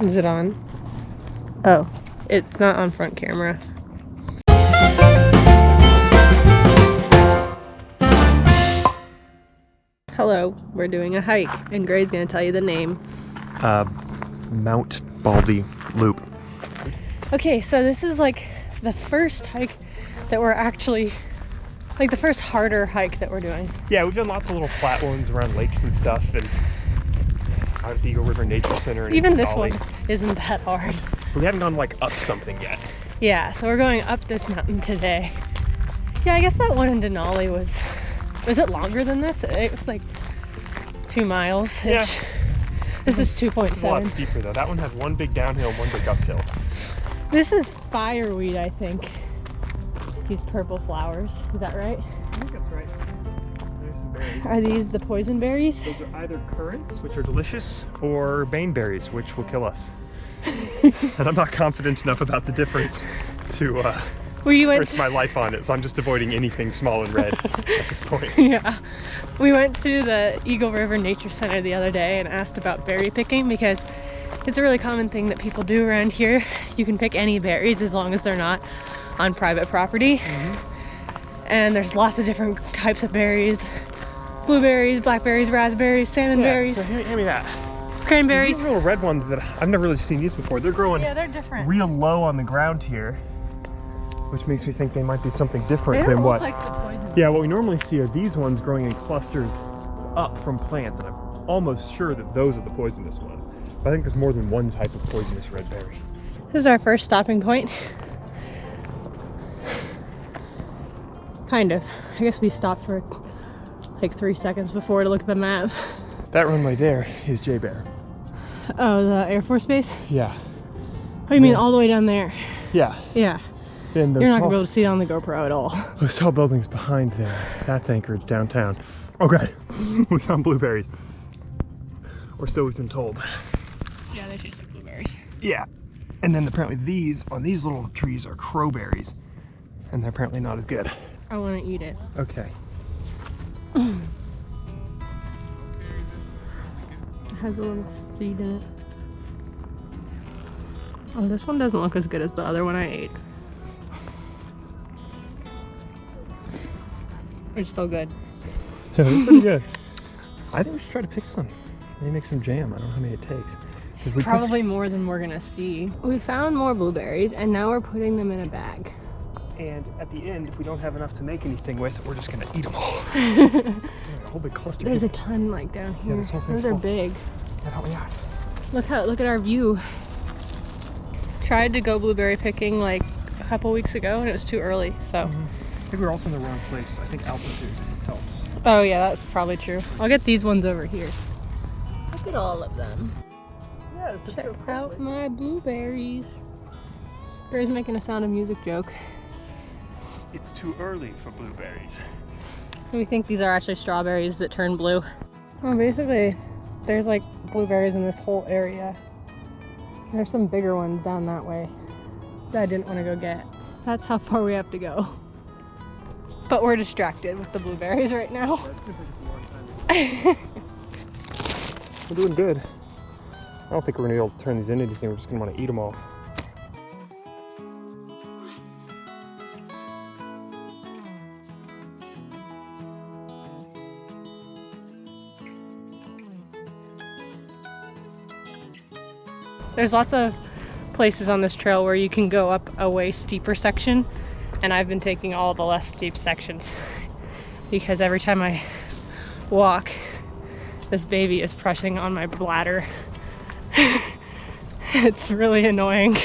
Is it on? Oh, it's not on front camera. Hello, we're doing a hike, and Gray's gonna tell you the name. Mount Baldy Loop. Okay, so this is like the first hike that we're actually, like the first harder hike that we're doing. Yeah, we've done lots of little flat ones around lakes and stuff, and out at the Eagle River Nature Center. And Even this Baldy. one isn't that hard. We haven't gone like up something yet. Yeah, so we're going up this mountain today. Yeah, I guess that one in Denali was it longer than this? It was like 2 miles-ish. Yeah. This is 2.7. It's a lot steeper though. That one had one big downhill, one big uphill. This is fireweed, I think. These purple flowers. Is that right? I think that's right. There's some berries. Are these the poison berries? Those are either currants, which are delicious, or baneberries, which will kill us. And I'm not confident enough about the difference to risk my life on it, so I'm just avoiding anything small and red at this point. Yeah. We went to the Eagle River Nature Center the other day and asked about berry picking because it's a really common thing that people do around here. You can pick any berries as long as they're not on private property. And there's lots of different types of berries. Blueberries, blackberries, raspberries, salmon berries. So hand me that. Cranberries. These little red ones that I've never really seen these before. They're growing They're different. real low on the ground here, which makes me think they might be something They different don't than look what. like the poison. Yeah, what we normally see are these ones growing in clusters up from plants, and I'm almost sure that those are the poisonous ones. But I think there's more than one type of poisonous red berry. This is our first stopping point. Kind of. I guess we stopped for like 3 seconds before to look at the map. That runway there is J Bear. Oh, the Air Force Base? Yeah. Oh, you mean all the way down there? Yeah. Yeah. Then those You're not tall, gonna be able to see it on the GoPro at all. those tall buildings behind there. That's Anchorage downtown. Okay. We found blueberries. Or so we've been told. Yeah, they taste like blueberries. Yeah. And then apparently these on these little trees are crowberries. And they're apparently not as good. I want to eat it. Okay. It has a little seed in it. Oh, this one doesn't look as good as the other one I ate. It's still good. Yeah, they're pretty good. I think we should try to pick some. Maybe make some jam. I don't know how many it takes. We Probably more than we're gonna see. We found more blueberries and now we're putting them in a bag. And at the end, if we don't have enough to make anything with, we're just gonna eat them all. A whole big cluster. There's a ton like down here. Yeah, this whole thing's Those are full. big. Yeah, help me out. Look at our view. Tried to go blueberry picking like a couple weeks ago and it was too early, so. I think we're also in the wrong place. I think altitude helps. Oh yeah, that's probably true. I'll get these ones over here. Look at all of them. Yeah, Check out my blueberries. Gray's making a Sound of Music joke. It's too early for blueberries. So we think these are actually strawberries that turn blue. Well, basically, there's like blueberries in this whole area. There's some bigger ones down that way that I didn't want to go get. That's how far we have to go. But we're distracted with the blueberries right now. We're doing good. I don't think we're gonna be able to turn these into anything. We're just gonna want to eat them all. There's lots of places on this trail where you can go up a way steeper section, and I've been taking all the less steep sections because every time I walk, this baby is pressing on my bladder. It's really annoying.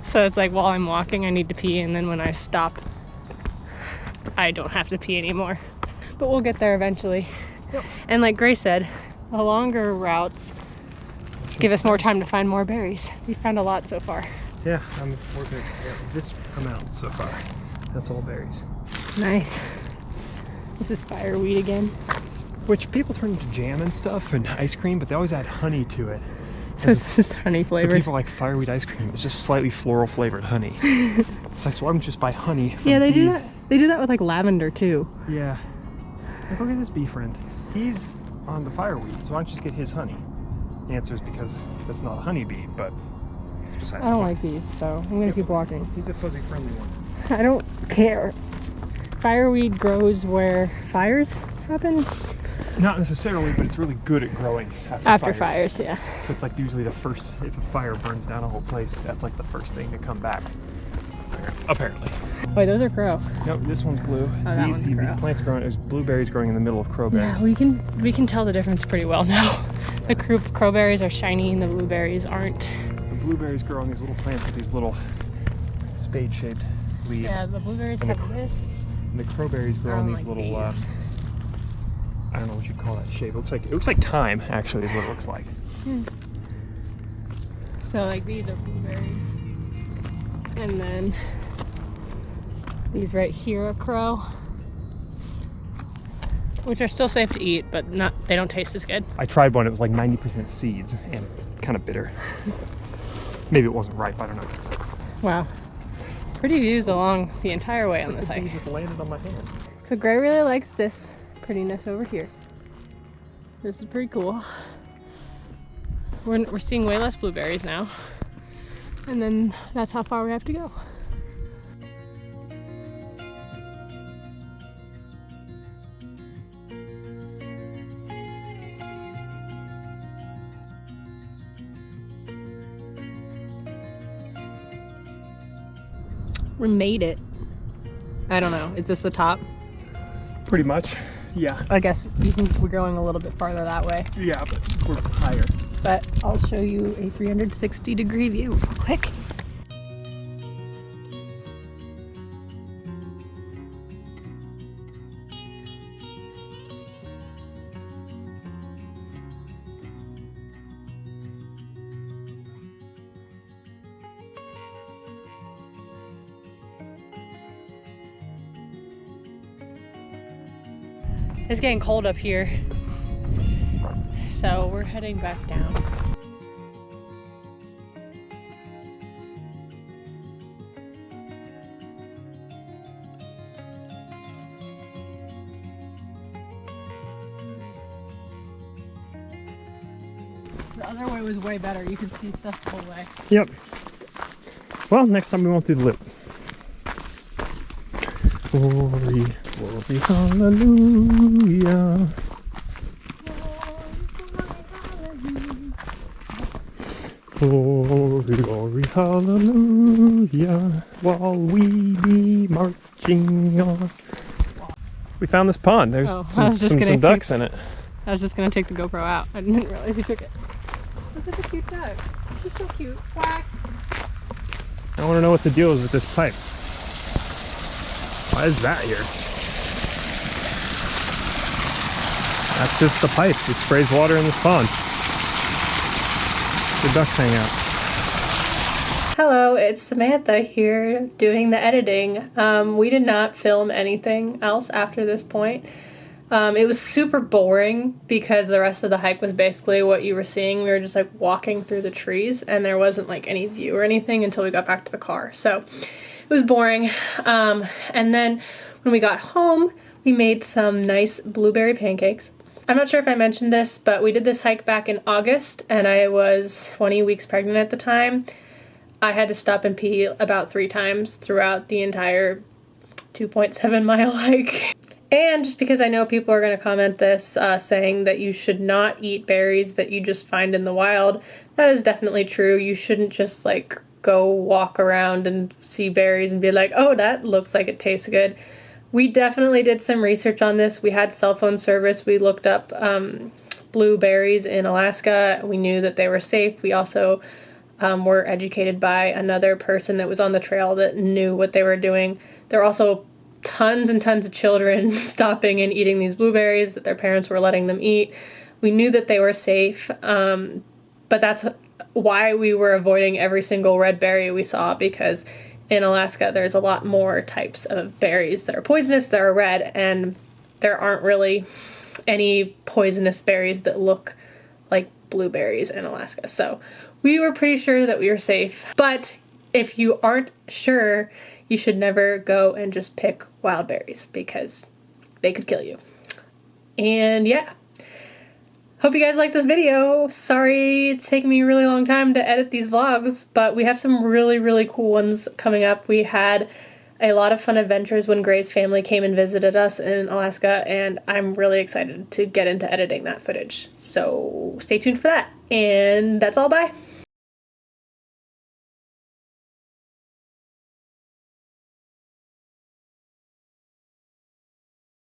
So it's like while I'm walking I need to pee, and then when I stop I don't have to pee anymore. But we'll get there eventually. Yep. And like Gray said, the longer routes give us more time to find more berries. We found a lot so far. Yeah, I'm working this amount so far. That's all berries. Nice. This is fireweed again. Which people turn into jam and stuff and ice cream, but they always add honey to it. So it's just honey flavored. So people like fireweed ice cream. It's just slightly floral flavored honey. It's like, so why don't you just buy honey from Yeah, they do bee? that. They do that with like lavender too. Yeah. Like, look at this bee friend. He's on the fireweed, so why don't you just get his honey? The answer is because that's not a honeybee, but it's besides the I don't point. like these, so I'm gonna keep walking. He's a fuzzy friendly one. I don't care. Fireweed grows where fires happen? Not necessarily, but it's really good at growing After fires, yeah. So it's like usually the first, if a fire burns down a whole place, that's like the first thing to come back. Apparently. Wait, those are crow. No, this one's blue. That one's crow. These plants growing, there's blueberries growing in the middle of crowberries. Yeah, we can tell the difference pretty well now. The crowberries are shiny and the blueberries aren't. The blueberries grow on these little plants with these little spade-shaped leaves. Yeah, the blueberries And have this. And the crowberries grow on these like little, these. I don't know what you call that shape. It looks like thyme, actually, is what it looks like. So like these are blueberries. And then these right here are crow. Which are still safe to eat, but they don't taste as good. I tried one, it was like 90% seeds and kind of bitter. Maybe it wasn't ripe, I don't know. Wow. Pretty views along the entire way on this hike. It just landed on my hand. So Gray really likes this prettiness over here. This is pretty cool. We're seeing way less blueberries now. And then that's how far we have to go. We made it. I don't know. Is this the top? Pretty much, yeah. I guess we're going a little bit farther that way. Yeah, but we're higher. But I'll show you a 360-degree view real quick. It's getting cold up here, so we're heading back down. The other way was way better. You could see stuff the whole way. Yep. Well, next time we won't do the loop. Glory, glory, hallelujah. Glory, glory, hallelujah. While we be marching on. We found this pond. There's some ducks in it. I was just gonna take the GoPro out. I didn't realize you took it. Look at the cute duck. He's so cute. Quack. I want to know what the deal is with this pipe. Why is that here? That's just the pipe. It sprays water in this pond. The ducks hang out. Hello, it's Samantha here doing the editing. We did not film anything else after this point. It was super boring because the rest of the hike was basically what you were seeing. We were just like walking through the trees and there wasn't like any view or anything until we got back to the car. So it was boring. And then when we got home, we made some nice blueberry pancakes. I'm not sure if I mentioned this, but we did this hike back in August and I was 20 weeks pregnant at the time. I had to stop and pee about 3 times throughout the entire 2.7 mile hike. And just because I know people are going to comment this saying that you should not eat berries that you just find in the wild, that is definitely true. You shouldn't just like go walk around and see berries and be like, oh, that looks like it tastes good. We definitely did some research on this. We had cell phone service. We looked up blueberries in Alaska. We knew that they were safe. We also were educated by another person that was on the trail that knew what they were doing. There were also tons and tons of children stopping and eating these blueberries that their parents were letting them eat. We knew that they were safe, but that's why we were avoiding every single red berry we saw, because in Alaska there's a lot more types of berries that are poisonous that are red, and there aren't really any poisonous berries that look like blueberries in Alaska. So we were pretty sure that we were safe, but if you aren't sure, you should never go and just pick wild berries because they could kill you. And yeah, Hope you guys like this video. Sorry it's taken me a really long time to edit these vlogs, but we have some really, really cool ones coming up. We had a lot of fun adventures when Gray's family came and visited us in Alaska, and I'm really excited to get into editing that footage. So stay tuned for that. And that's all, bye!